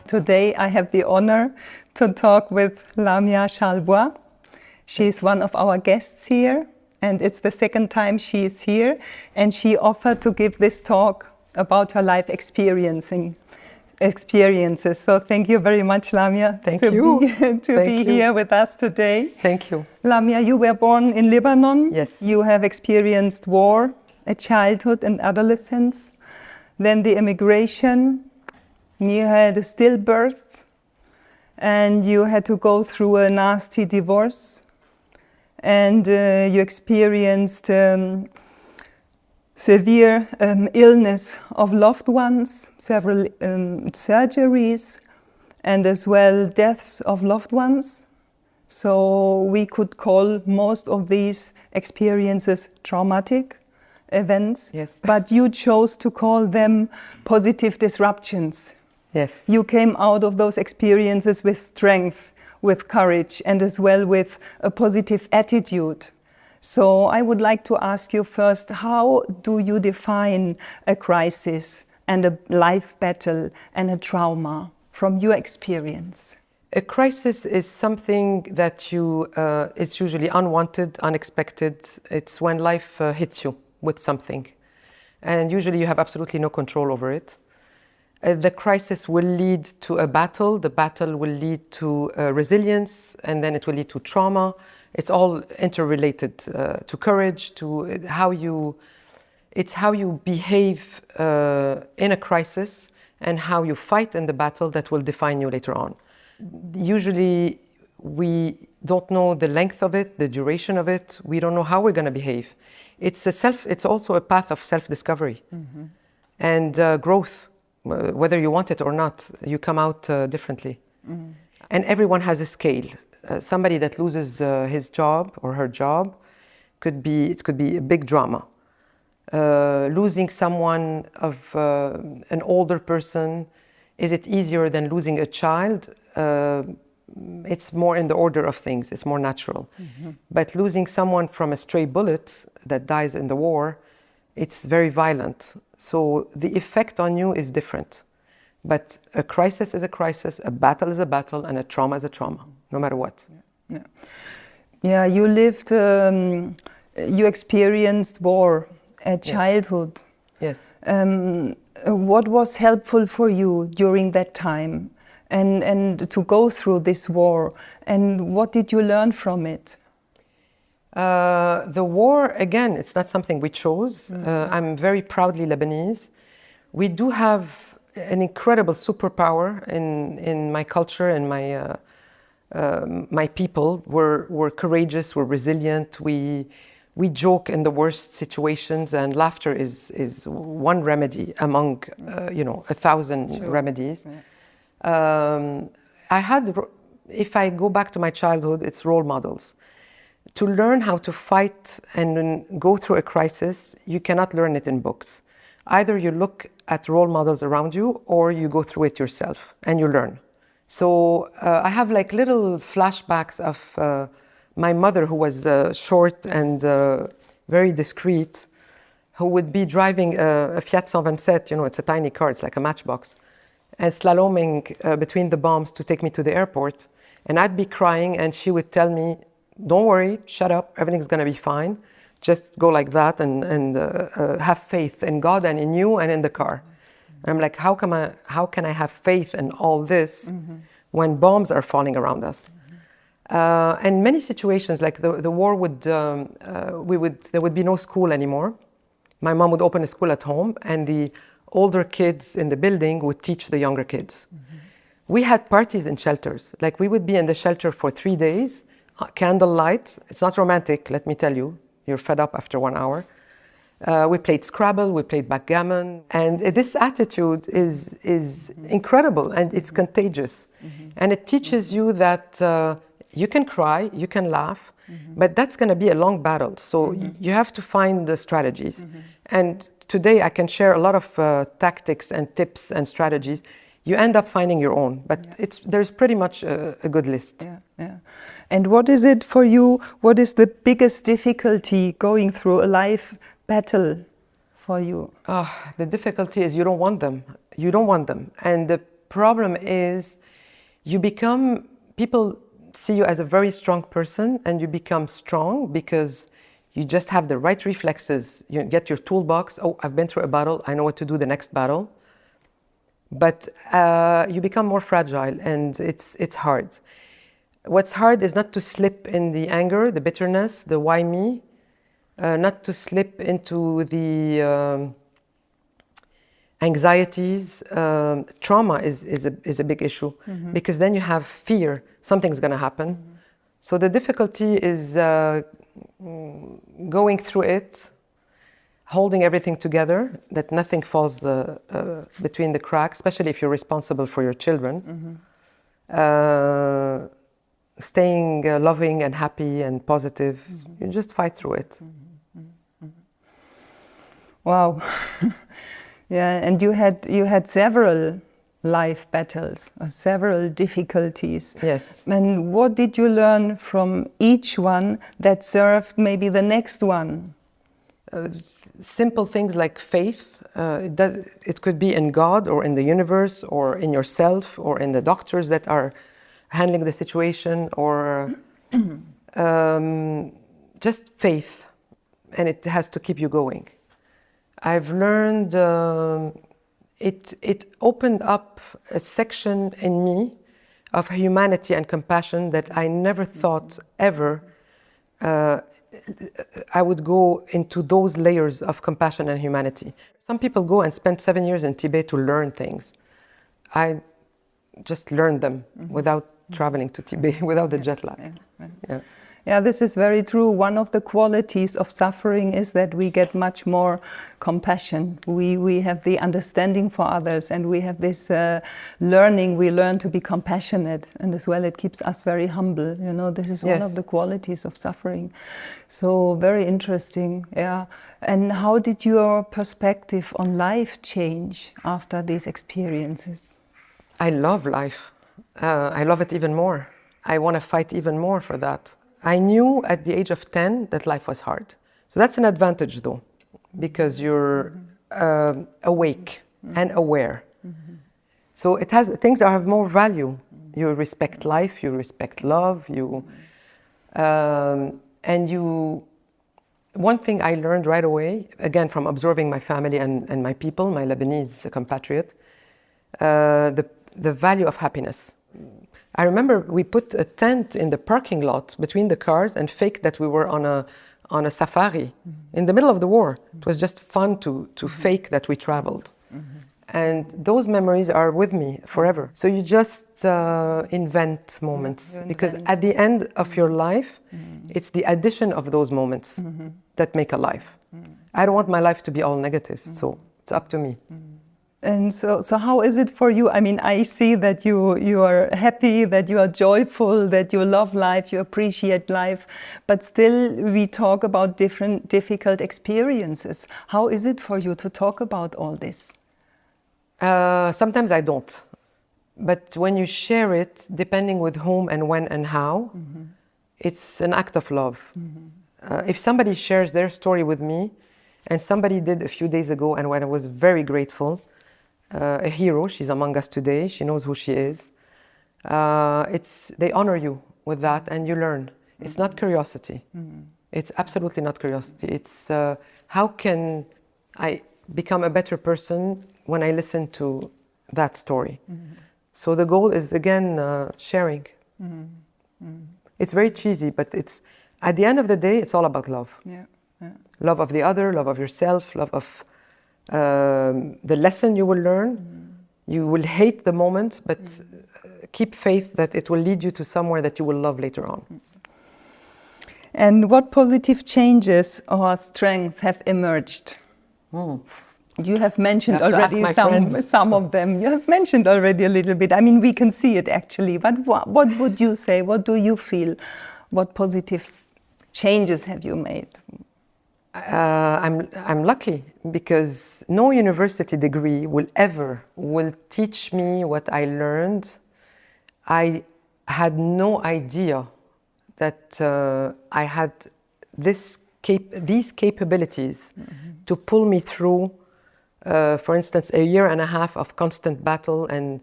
Today I have the honor to talk with Lamia Charlebois. She's one of our guests here, and it's the second time she is here, and she offered to give this talk about her life experiences. So thank you very much, Lamia, to be here with us today. Thank you. Lamia, you were born in Lebanon. Yes. You have experienced war, a childhood and adolescence, then the immigration. You had a stillbirth, and you had to go through a nasty divorce, and you experienced severe illness of loved ones, several surgeries, and as well deaths of loved ones. So we could call most of these experiences traumatic events, yes. But you chose to call them positive disruptions. Yes. You came out of those experiences with strength, with courage, and as well with a positive attitude. So I would like to ask you first, how do you define a crisis and a life battle and a trauma from your experience? A crisis is something that it's usually unwanted, unexpected. It's when life hits you with something. And usually you have absolutely no control over it. The crisis will lead to a battle. The battle will lead to resilience, and then it will lead to trauma. It's all interrelated to courage, to how you behave in a crisis and how you fight in the battle that will define you later on. Usually we don't know the length of it, the duration of it. We don't know how we're going to behave. It's also a path of self-discovery and growth. Whether you want it or not, you come out differently. And everyone has a scale. Somebody that loses his job or her job could be a big drama. Losing someone of an older person, is it easier than losing a child? It's more in the order of things. It's more natural. But losing someone from a stray bullet that dies in the war, it's very violent. So the effect on you is different. But a crisis is a crisis, a battle is a battle, and a trauma is a trauma, no matter what. Yeah, you lived, you experienced war at childhood. Yes. What was helpful for you during that time and to go through this war? And what did you learn from it? The war, again, it's not something we chose. I'm very proudly Lebanese. We do have an incredible superpower in my culture and my people. We're courageous, we're resilient, we joke in the worst situations, and laughter is one remedy among 1,000 remedies. If I go back to my childhood, it's role models. To learn how to fight and go through a crisis, you cannot learn it in books. Either you look at role models around you, or you go through it yourself and you learn. So I have like little flashbacks of my mother, who was short and very discreet, who would be driving a Fiat 127, it's a tiny car, it's like a matchbox, and slaloming between the bombs to take me to the airport. And I'd be crying, and she would tell me, don't worry, shut up, everything's going to be fine. Just go like that and have faith in God and in you and in the car. And I'm like, how can I have faith in all this when bombs are falling around us? And many situations, like the war there would be no school anymore. My mom would open a school at home, and the older kids in the building would teach the younger kids. We had parties in shelters. Like, we would be in the shelter for 3 days, candlelight. It's not romantic, let me tell you. You're fed up after 1 hour. We played Scrabble, we played backgammon. And this attitude is incredible, and it's contagious. And it teaches you that you can cry, you can laugh, but that's going to be a long battle. So you have to find the strategies. And today I can share a lot of tactics and tips and strategies. You end up finding your own, but there's pretty much a good list. Yeah. And what is it for you? What is the biggest difficulty going through a life battle for you? The difficulty is you don't want them. You don't want them. And the problem is people see you as a very strong person, and you become strong because you just have the right reflexes. You get your toolbox. Oh, I've been through a battle. I know what to do the next battle. But you become more fragile, and it's hard. What's hard is not to slip in the anger, the bitterness, the why me, not to slip into the anxieties. Trauma is a big issue, because then you have fear, something's going to happen. So the difficulty is going through it, holding everything together, that nothing falls between the cracks, especially if you're responsible for your children. Staying loving and happy and positive. You just fight through it. Wow. Yeah, and you had several life battles, several difficulties. Yes. And what did you learn from each one that served maybe the next one? Simple things like faith. It could be in God or in the universe or in yourself or in the doctors that are handling the situation, or just faith, and it has to keep you going. I've learned it opened up a section in me of humanity and compassion that I never thought ever I would go into those layers of compassion and humanity. Some people go and spend 7 years in Tibet to learn things. I just learned them without traveling to Tibet, without the jet lag. Yeah, this is very true. One of the qualities of suffering is that we get much more compassion. We have the understanding for others, and we have this learning. We learn to be compassionate, and as well it keeps us very humble. You know, this is one of the qualities of suffering. So very interesting. Yeah. And how did your perspective on life change after these experiences? I love life. I love it even more. I want to fight even more for that. I knew at the age of 10 that life was hard. So that's an advantage, though, because you're awake and aware. So it has things that have more value. You respect life, you respect love, one thing I learned right away, again from observing my family and my people, my Lebanese compatriot, the value of happiness. I remember we put a tent in the parking lot between the cars and faked that we were on a safari in the middle of the war. It was just fun to fake that we traveled. And those memories are with me forever. So you just invent moments, because at the end of your life, it's the addition of those moments that make a life. I don't want my life to be all negative, so it's up to me. And so how is it for you? I mean, I see that you are happy, that you are joyful, that you love life, you appreciate life, but still we talk about different difficult experiences. How is it for you to talk about all this? Sometimes I don't. But when you share it, depending with whom and when and how, it's an act of love. If somebody shares their story with me, and somebody did a few days ago, and when I was very grateful, a hero, she's among us today, she knows who she is. They honor you with that, and you learn. It's not curiosity. It's absolutely not curiosity. It's how can I become a better person when I listen to that story. So the goal is, again, sharing. It's very cheesy, but it's at the end of the day, it's all about love. Love of the other, love of yourself, love of the lesson you will learn. You will hate the moment, but keep faith that it will lead you to somewhere that you will love later on. And what positive changes or strengths have emerged? You have mentioned already some of them. You have mentioned already a little bit. I mean, we can see it actually. But what would you say? What do you feel? What positive changes have you made? I'm lucky, because no university degree will teach me what I learned. I had no idea that I had these capabilities to pull me through, for instance, a year and a half of constant battle and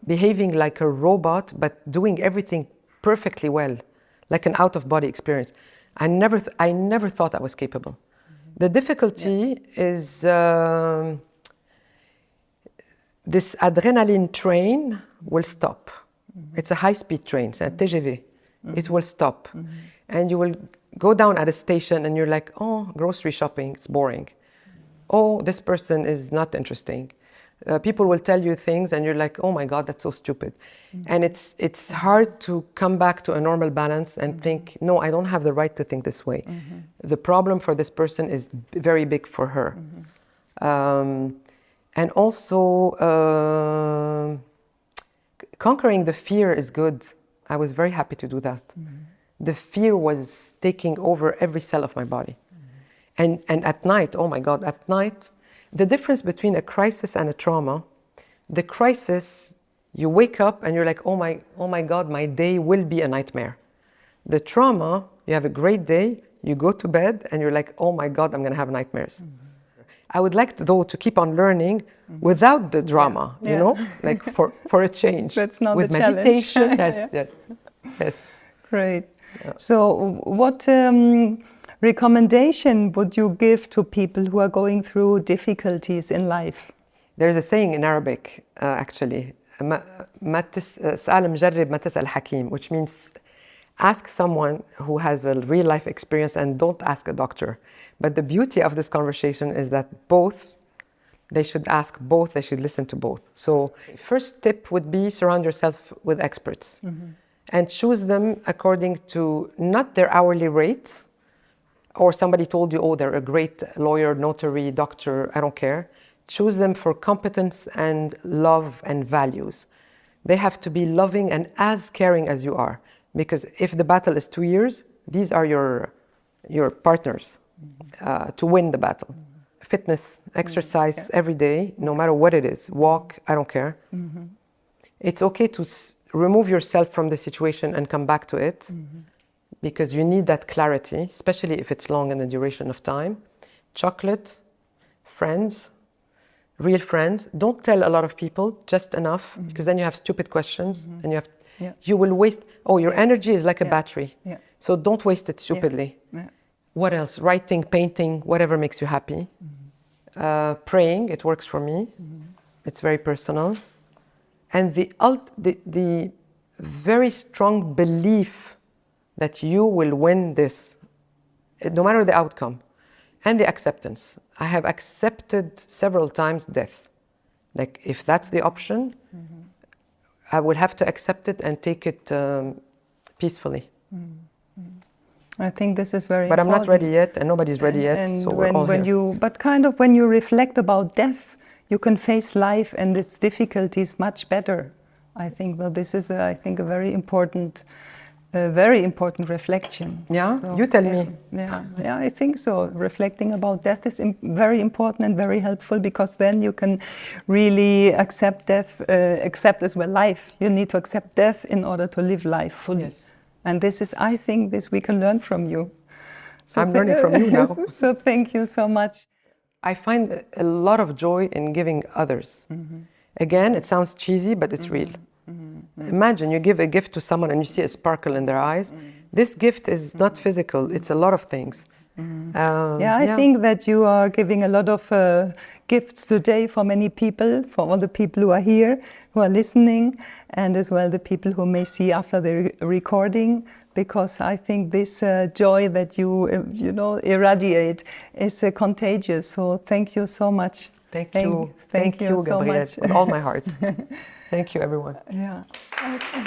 behaving like a robot, but doing everything perfectly well, like an out-of-body experience. I never thought I was capable. The difficulty is this adrenaline train will stop. It's a high-speed train, it's a TGV. It will stop. And you will go down at a station and you're like, oh, grocery shopping, it's boring. Oh, this person is not interesting. People will tell you things and you're like, oh my God, that's so stupid. And it's hard to come back to a normal balance and think, no, I don't have the right to think this way. The problem for this person is very big for her. And also, conquering the fear is good. I was very happy to do that. The fear was taking over every cell of my body. And at night, oh my God, at night, the difference between a crisis and a trauma, the crisis, you wake up and you're like, oh my God, my day will be a nightmare. The trauma, you have a great day, you go to bed and you're like, oh my God, I'm gonna have nightmares. I would like, though, to keep on learning without the drama, you know, like for a change. That's not with the challenge. meditation, yes. Great. Yeah. So what recommendation would you give to people who are going through difficulties in life? There's a saying in Arabic, actually, 𝗵𝘃𝗲𝗃𝗶𝗄 𝗪، which means ask someone who has a real life experience and don't ask a doctor. But the beauty of this conversation is that they should ask both, they should listen to both. So first tip would be surround yourself with experts and choose them according to not their hourly rate, or somebody told you, oh, they're a great lawyer, notary, doctor, I don't care. Choose them for competence and love and values. They have to be loving and as caring as you are. Because if the battle is 2 years, these are your partners to win the battle. Fitness, exercise every day, no matter what it is. Walk, I don't care. It's okay to remove yourself from the situation and come back to it, because you need that clarity, especially if it's long in the duration of time. Chocolate, friends, real friends. Don't tell a lot of people, just enough, because then you have stupid questions and you will waste. Oh, your energy is like a battery, so don't waste it stupidly. What else? Writing, painting, whatever makes you happy. Praying, it works for me. It's very personal. And the very strong belief that you will win this, no matter the outcome. And the acceptance. I have accepted several times death. Like, if that's the option, I will have to accept it and take it peacefully. I think this is very But important. I'm not ready yet, and nobody's ready yet, And so we're all here. But kind of when you reflect about death, you can face life and its difficulties much better. I think that this is, I think, a very important reflection. Yeah, So, you tell me. Yeah, I think so. Reflecting about death is very important and very helpful, because then you can really accept death, accept as well life. You need to accept death in order to live life fully. Yes. And this is, I think, this we can learn from you. So I'm learning from you now. So thank you so much. I find a lot of joy in giving others. Again, it sounds cheesy, but it's real. Imagine you give a gift to someone and you see a sparkle in their eyes. This gift is not physical, it's a lot of things. I think that you are giving a lot of gifts today for many people, for all the people who are here, who are listening, and as well the people who may see after the recording, because I think this joy that you irradiate is contagious. So thank you so much. Thank you so Gabrielle, much. with all my heart. Thank you, everyone. Yeah. Okay.